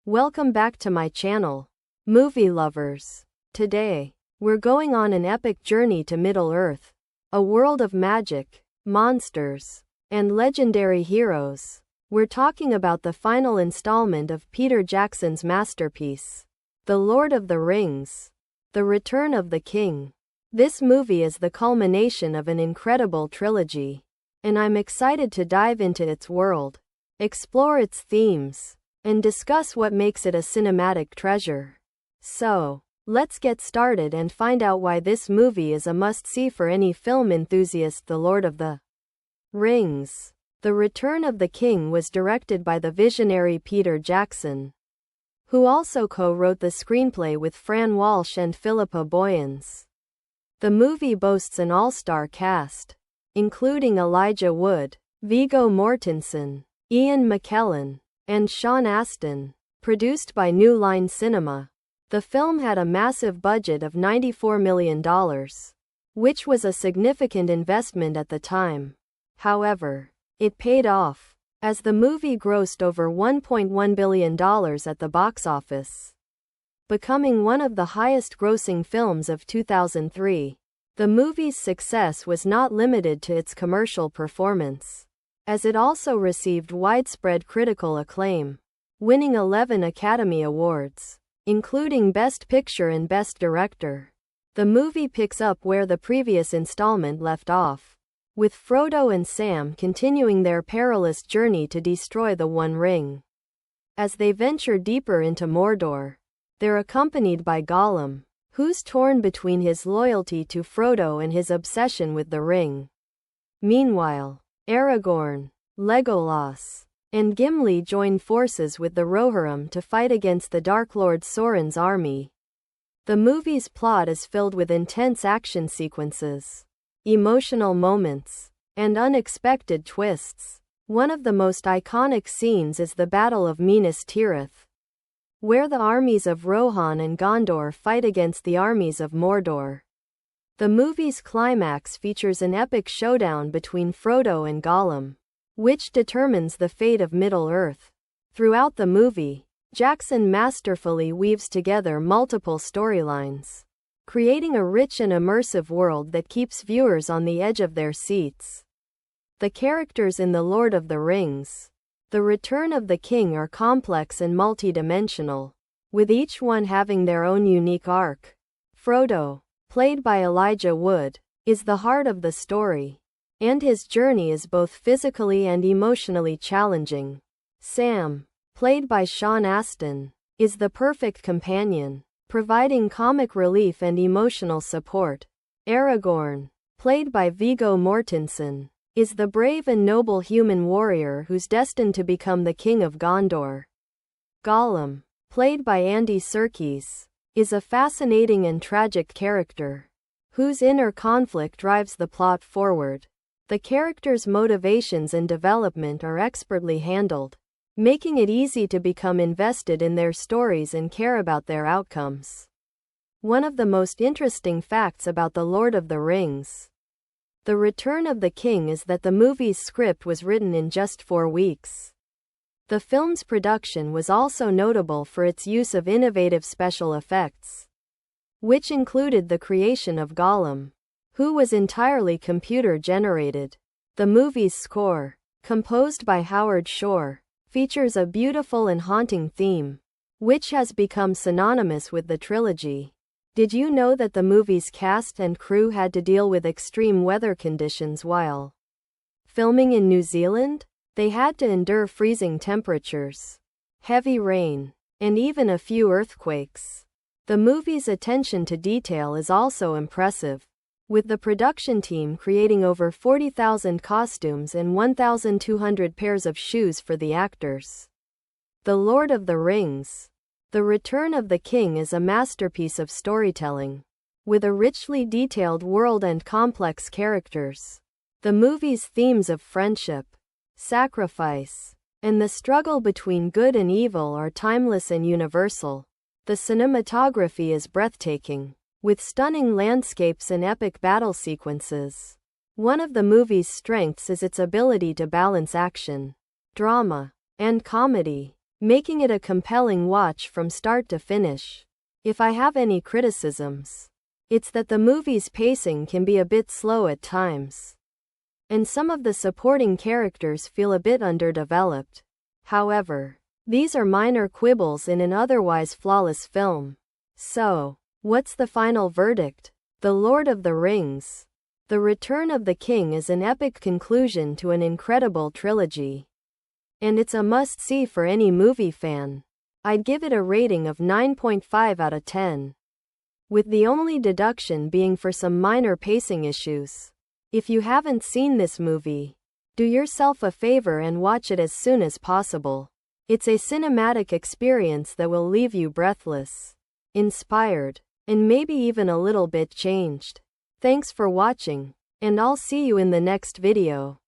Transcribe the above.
Welcome back to my channel, movie lovers. Today, we're going on an epic journey to Middle-earth, a world of magic, monsters, and legendary heroes. We're talking about the final installment of Peter Jackson's masterpiece, The Lord of the Rings, The Return of the King. This movie is the culmination of an incredible trilogy, and I'm excited to dive into its world, explore its themes, and discuss what makes it a cinematic treasure. So, let's get started and find out why this movie is a must-see for any film enthusiast. The Lord of the Rings, The Return of the King was directed by the visionary Peter Jackson, who also co-wrote the screenplay with Fran Walsh and Philippa Boyens. The movie boasts an all-star cast, including Elijah Wood, Viggo Mortensen, Ian McKellen, and Sean Astin. Produced by New Line Cinema, the film had a massive budget of $94 million, which was a significant investment at the time. However, it paid off, as the movie grossed over $1.1 billion at the box office, becoming one of the highest-grossing films of 2003. The movie's success was not limited to its commercial performance, as it also received widespread critical acclaim, winning 11 Academy Awards, including Best Picture and Best Director. The movie picks up where the previous installment left off, with Frodo and Sam continuing their perilous journey to destroy the One Ring. As they venture deeper into Mordor, they're accompanied by Gollum, who's torn between his loyalty to Frodo and his obsession with the ring. Meanwhile, Aragorn, Legolas, and Gimli join forces with the Rohirrim to fight against the Dark Lord Sauron's army. The movie's plot is filled with intense action sequences, emotional moments, and unexpected twists. One of the most iconic scenes is the Battle of Minas Tirith, where the armies of Rohan and Gondor fight against the armies of Mordor. The movie's climax features an epic showdown between Frodo and Gollum, which determines the fate of Middle-earth. Throughout the movie, Jackson masterfully weaves together multiple storylines, creating a rich and immersive world that keeps viewers on the edge of their seats. The characters in The Lord of the Rings, The Return of the King are complex and multidimensional, with each one having their own unique arc. Frodo, played by Elijah Wood, is the heart of the story, and his journey is both physically and emotionally challenging. Sam, played by Sean Astin, is the perfect companion, providing comic relief and emotional support. Aragorn, played by Viggo Mortensen, is the brave and noble human warrior who's destined to become the King of Gondor. Gollum, played by Andy Serkis, is a fascinating and tragic character, whose inner conflict drives the plot forward. The characters' motivations and development are expertly handled, making it easy to become invested in their stories and care about their outcomes. One of the most interesting facts about The Lord of the Rings, The Return of the King is that the movie's script was written in just 4 weeks. The film's production was also notable for its use of innovative special effects, which included the creation of Gollum, who was entirely computer-generated. The movie's score, composed by Howard Shore, features a beautiful and haunting theme, which has become synonymous with the trilogy. Did you know that the movie's cast and crew had to deal with extreme weather conditions while filming in New Zealand? They had to endure freezing temperatures, heavy rain, and even a few earthquakes. The movie's attention to detail is also impressive, with the production team creating over 40,000 costumes and 1,200 pairs of shoes for the actors. The Lord of the Rings, The Return of the King is a masterpiece of storytelling, with a richly detailed world and complex characters. The movie's themes of friendship, sacrifice, and the struggle between good and evil are timeless and universal. The cinematography is breathtaking, with stunning landscapes and epic battle sequences. One of the movie's strengths is its ability to balance action, drama, and comedy, making it a compelling watch from start to finish. If I have any criticisms, it's that the movie's pacing can be a bit slow at times, and some of the supporting characters feel a bit underdeveloped. However, these are minor quibbles in an otherwise flawless film. So, what's the final verdict? The Lord of the Rings: The Return of the King is an epic conclusion to an incredible trilogy, and it's a must-see for any movie fan. I'd give it a rating of 9.5 out of 10, with the only deduction being for some minor pacing issues. If you haven't seen this movie, do yourself a favor and watch it as soon as possible. It's a cinematic experience that will leave you breathless, inspired, and maybe even a little bit changed. Thanks for watching, and I'll see you in the next video.